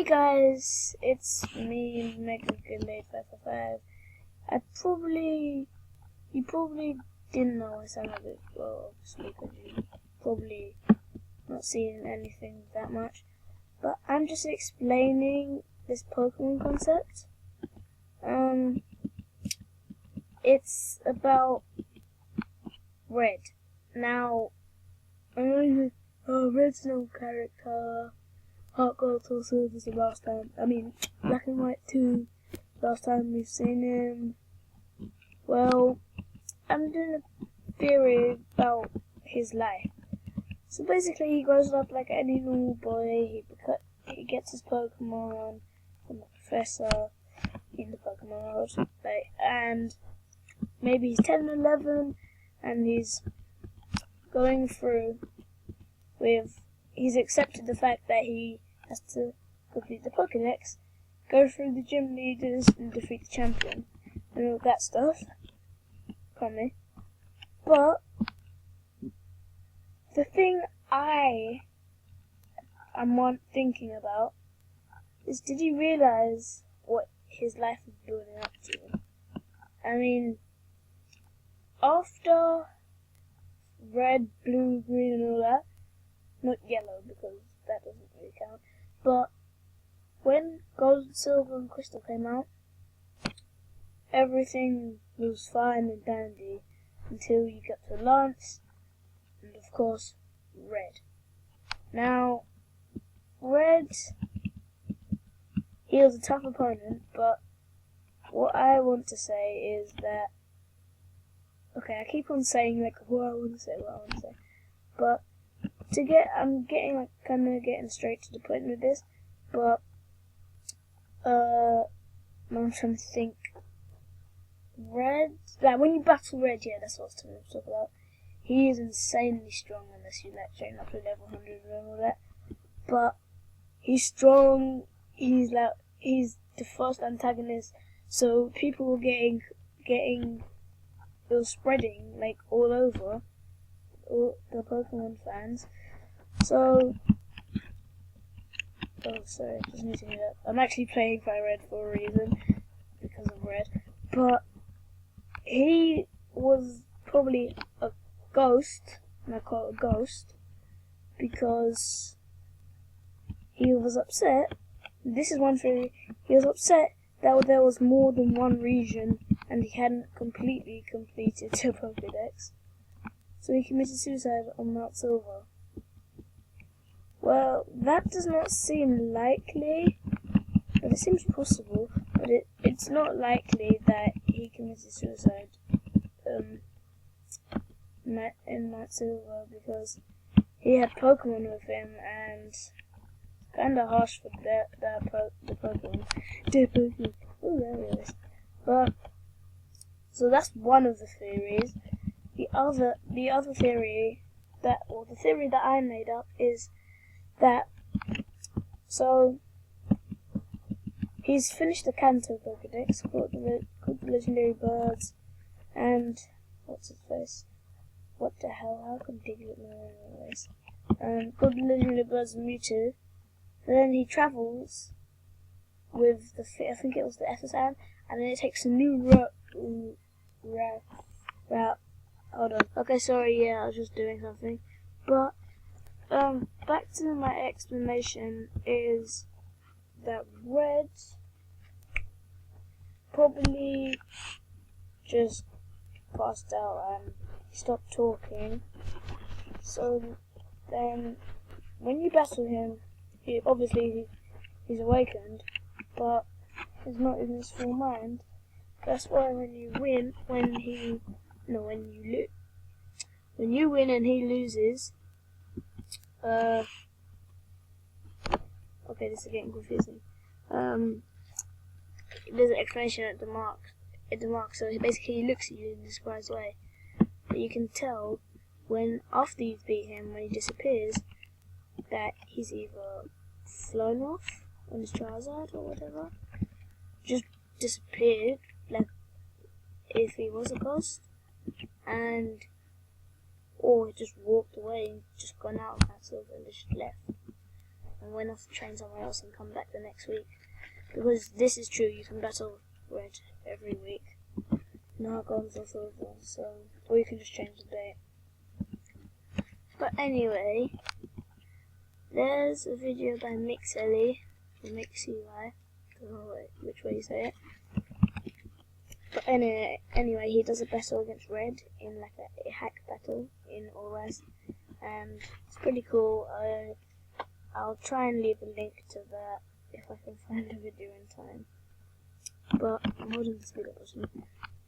guys, it's me, MegaGoodMade555. You probably didn't know I sound like this, well, obviously, because you probably not seen anything that much. But I'm just explaining this Pokemon concept. It's about Red. Now, Red's no character. Heart Gold Silver is the last time. I mean, Black and White 2, last time we've seen him. Well, I'm doing a theory about his life. So basically, he grows up like any normal boy. He gets his Pokemon from the professor in the Pokemon world, and maybe he's 10 or 11, and he's going through with. He's accepted the fact that he has to complete the Pokédex, go through the gym leaders, and defeat the champion, and all that stuff. Pardon me. But the thing I am thinking about is, did he realize what his life was building up to? I mean, after red, blue, green, and all that, not yellow because that doesn't really count, but when Gold, Silver, and Crystal came out, everything was fine and dandy until you got to Lance, and of course, Red. Now, Red, he was a tough opponent, but what I want to say is that, okay, I keep on saying like what I want to say, but I'm kind of getting straight to the point with this, but I'm trying to think. Red, like when you battle Red, yeah, that's what I was trying to talk about. He is insanely strong unless you like train up to level 100 and all that. But he's strong. He's the first antagonist, so people were getting it was spreading like all over all the Pokemon fans. So, oh sorry, just need to hear that. I'm actually playing FireRed for a reason because of Red, but he was probably a ghost, and I call it a ghost, because he was upset. This is one theory. He was upset that there was more than one region and he hadn't completely completed the Pokédex. So he committed suicide on Mount Silver. Well, that does not seem likely, but it seems possible. But it's not likely that he committed suicide in Mount Silver because he had Pokemon with him, and kind of harsh for the Pokemon. Oh, there it is. But so that's one of the theories. The other theory the theory that I made up is that he's finished the Kanto Pokédex, caught the legendary birds, and what's his face? What the hell? How come Diglett know anyways? Caught the legendary birds and Mewtwo. Then he travels with I think it was the FSN, and then it takes a new route. Hold on. Okay, sorry, yeah, I was just doing something. But, back to my explanation is that Red probably just passed out and stopped talking. So then, when you battle him, he's awakened, but he's not in his full mind. That's why when you win and he loses, okay, this is getting confusing. There's an explanation at the mark, so basically he looks at you in a surprised way. But you can tell after you've beat him, when he disappears, that he's either flown off on his Charizard or whatever, just disappeared, like if he was a ghost, or just walked away and just gone out of that silver and just left. and went off to train somewhere else and come back the next week. Because this is true, you can battle Red every week. No guns or silver, so, or you can just change the date. But anyway, there's a video by Mixely, or Mixely, I don't know which way you say it. But anyway, he does a battle against Red in like a hack battle in Always, and it's pretty cool. I'll try and leave a link to that if I can find a video in time. But I'm holding the speed up button.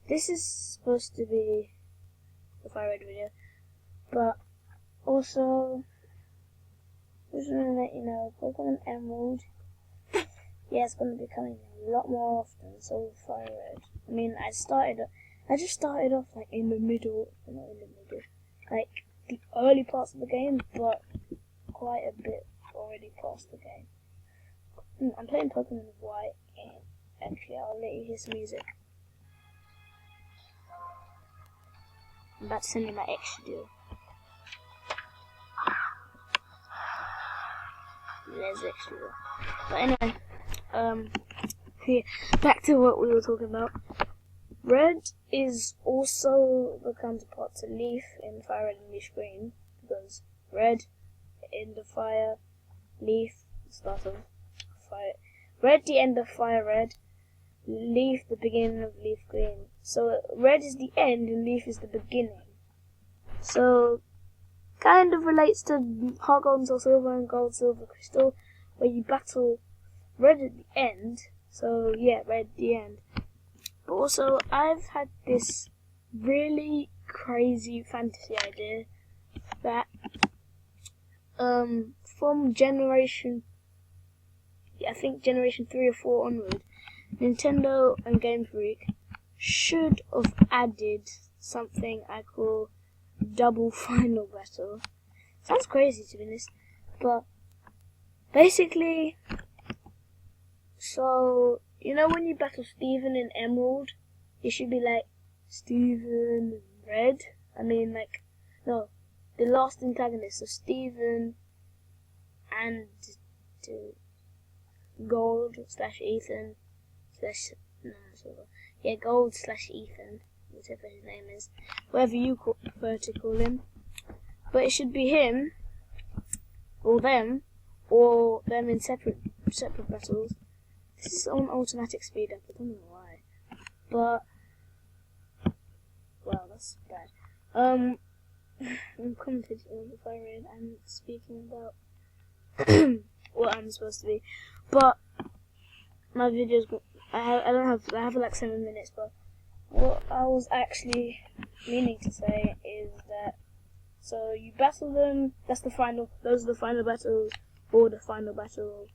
This is supposed to be the FireRed video, but also just want to let you know, Pokemon Emerald, yeah, it's going to be coming a lot more often. So will FireRed. I mean, I just started off like in the middle, not in the middle, like the early parts of the game, but quite a bit already past the game. I'm playing Pokemon White, and actually I'll let you hear some music. I'm about to send you my extra deal. There's extra deal. But anyway, yeah, back to what we were talking about. Red is also the counterpart to Leaf in FireRed and Leaf Green, because Red in the Fire, Leaf start of Fire, Red the end of FireRed, Leaf the beginning of Leaf Green. So Red is the end and Leaf is the beginning. So kind of relates to Heart Gold, Soul Silver and Gold, Silver, Crystal, where you battle Red at the end. So yeah, Red the end. But also, I've had this really crazy fantasy idea that from generation, I think generation 3 or 4 onward, Nintendo and Game Freak should have added something I call double final battle. Sounds crazy to be honest, but basically, so you know when you battle Steven in Emerald, it should be like Steven Red. I mean, like, no, the last antagonist, so Steven and Gold / Ethan / Gold / Ethan, whatever his name is, whatever you prefer to call him. But it should be him or them in separate battles. This is on automatic speed up, I don't know why. But well, that's bad. I'm commenting on the FireRed and speaking about what I'm supposed to be. But my videos, I have like 7 minutes, but what I was actually meaning to say is that, so you battle them, those are the final battles, or the final battle,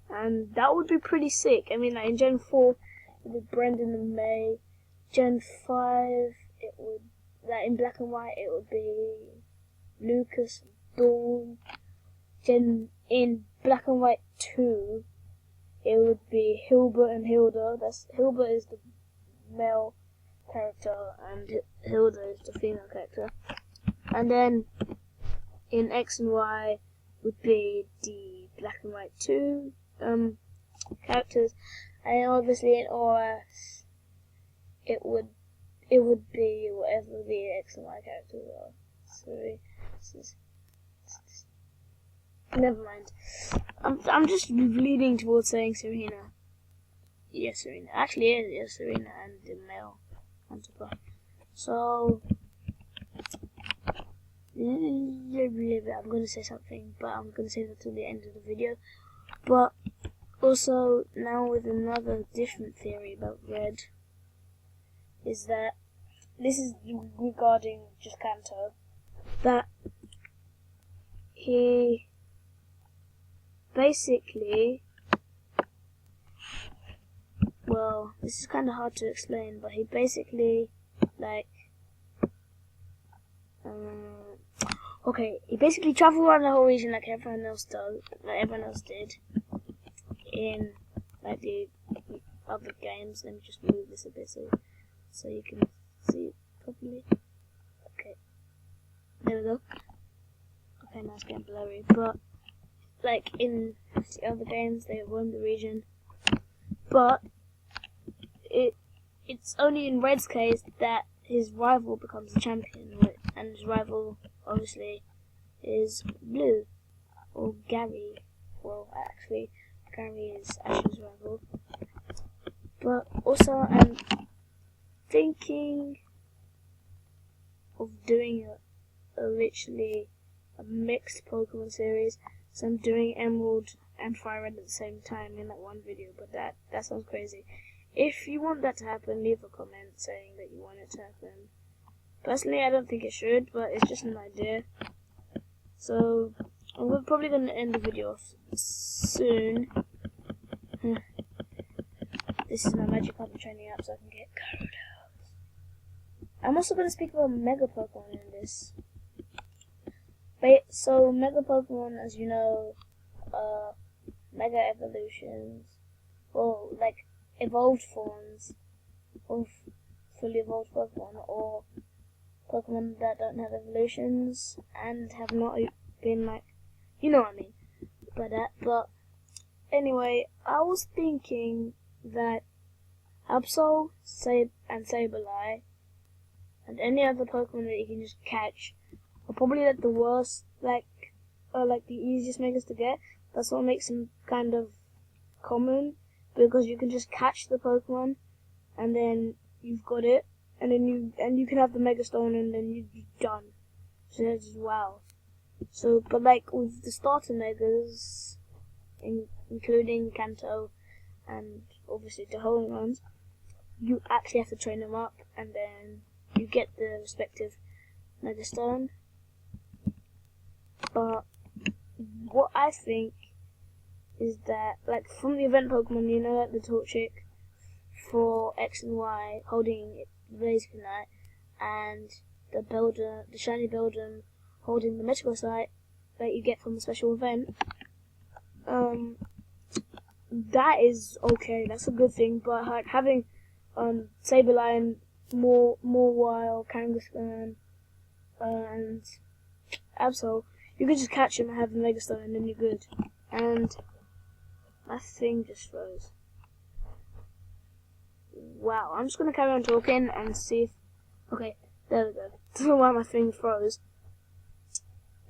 and that would be pretty sick. I mean, like in Gen 4, it would be Brendan and May. Gen 5, it would, like in Black and White, it would be Lucas and Dawn. In Black and White 2, it would be Hilbert and Hilda. Hilbert is the male character and Hilda is the female character. And then in X and Y would be the Black and White 2 characters, and obviously in OS it would be whatever the X and Y characters are. Sorry, never mind. I'm just leaning towards saying Serena. Yes, Serena. Actually, it is Serena and the male counterpart. So I'm going to say something, but I'm going to say that till the end of the video. But also, now with another different theory about Red, is that this is regarding just Kanto, that he basically, well, this is kind of hard to explain, but he basically, like, he basically traveled around the whole region like everyone else did in like the other games. Let me just move this a bit so you can see it properly. Okay, there we go. Okay, now it's getting blurry, but like in the other games, they won the region. But it's only in Red's case that his rival becomes the champion, and his rival obviously is Blue, or Gary. Well, actually, Gary is Ash's rival. But also, I'm thinking of doing literally a mixed Pokemon series. So I'm doing Emerald and FireRed at the same time in that one video, but that sounds crazy. If you want that to happen, leave a comment saying that you want it to happen. Personally, I don't think it should, but it's just an idea. So, we're probably going to end the video off soon. This is my Magikarp training app so I can get code. I'm also going to speak about Mega Pokemon in this. So, Mega Pokemon, as you know, Mega Evolutions, or like evolved forms of fully evolved Pokemon, or Pokemon that don't have evolutions and have not been like, you know what I mean by that. But anyway, I was thinking that Absol, and Sableye, and any other Pokemon that you can just catch are probably like the worst, like the easiest Megas to get. That's what makes them kind of common, because you can just catch the Pokemon and then you've got it, and then you can have the Mega Stone and then you're done. So that's just wow. So, but like with the starter Megas, including Kanto and obviously the Hoenn ones, you actually have to train them up, and then you get the respective Mega Stone. But what I think is that, like, from the event Pokemon, you know, like the Torchic for X and Y holding Blaziken Knight, and the shiny Beldum holding the Mythical Site that you get from a special event. That is okay, that's a good thing, but like having Sableye and more Wild, Kangaskhan, and Absol, you can just catch him and have the Mega Stone and then you're good. And my thing just froze. Wow, I'm just gonna carry on talking and see if... Okay, there we go. I don't know why my thing froze.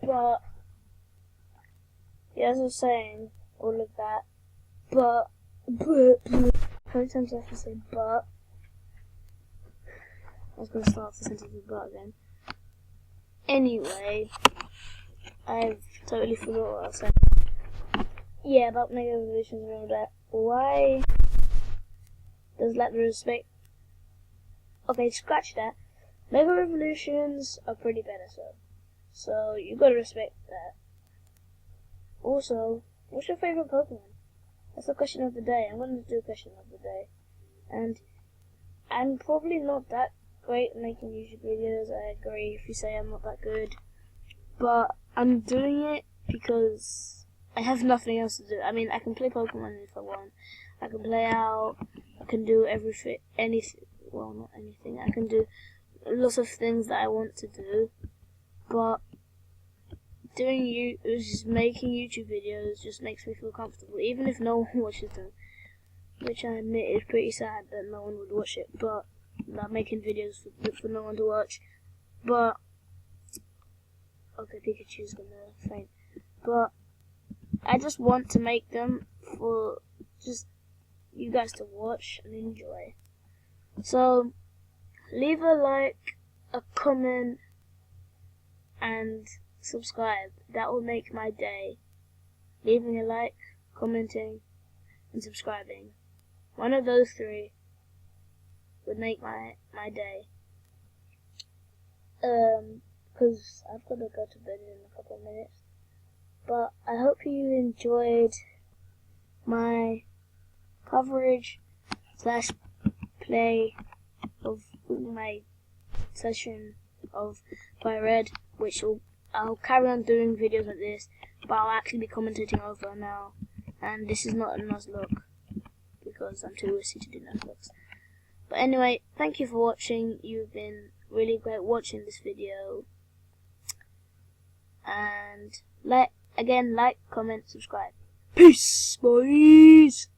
But, yeah, as I was saying, all of that. But, how many times do I have to say but? I was gonna start the sentence with but again. Anyway, I've totally forgot what I was saying. Yeah, about Mega Evolutions and all that. Why does lack the respect? Okay, scratch that. Mega Evolutions are pretty better, so you gotta respect that. Also, what's your favorite Pokemon? That's the question of the day. I'm gonna do a question of the day, and I'm probably not that great at making YouTube videos. I agree if you say I'm not that good, but I'm doing it because I have nothing else to do. I mean, I can play Pokemon if I want. I can play out. I can do anything. Well, not anything. I can do lots of things that I want to do. But just making YouTube videos just makes me feel comfortable, even if no one watches them. Which I admit is pretty sad that no one would watch it. But I'm making videos for no one to watch. But okay, Pikachu's gonna faint. But I just want to make them for just you guys to watch and enjoy. So, leave a like, a comment, and subscribe. That will make my day. Leaving a like, commenting, and subscribing. One of those three would make my day. Because I've got to go to bed in a couple of minutes. But I hope you enjoyed my coverage / play of my session of FireRed, which I'll carry on doing videos like this, but I'll actually be commentating over now. And this is not a Nuzlocke because I'm too risky to do Nuzlocks. But anyway, thank you for watching. You've been really great watching this video. And Again, like, comment, subscribe. Peace, boys!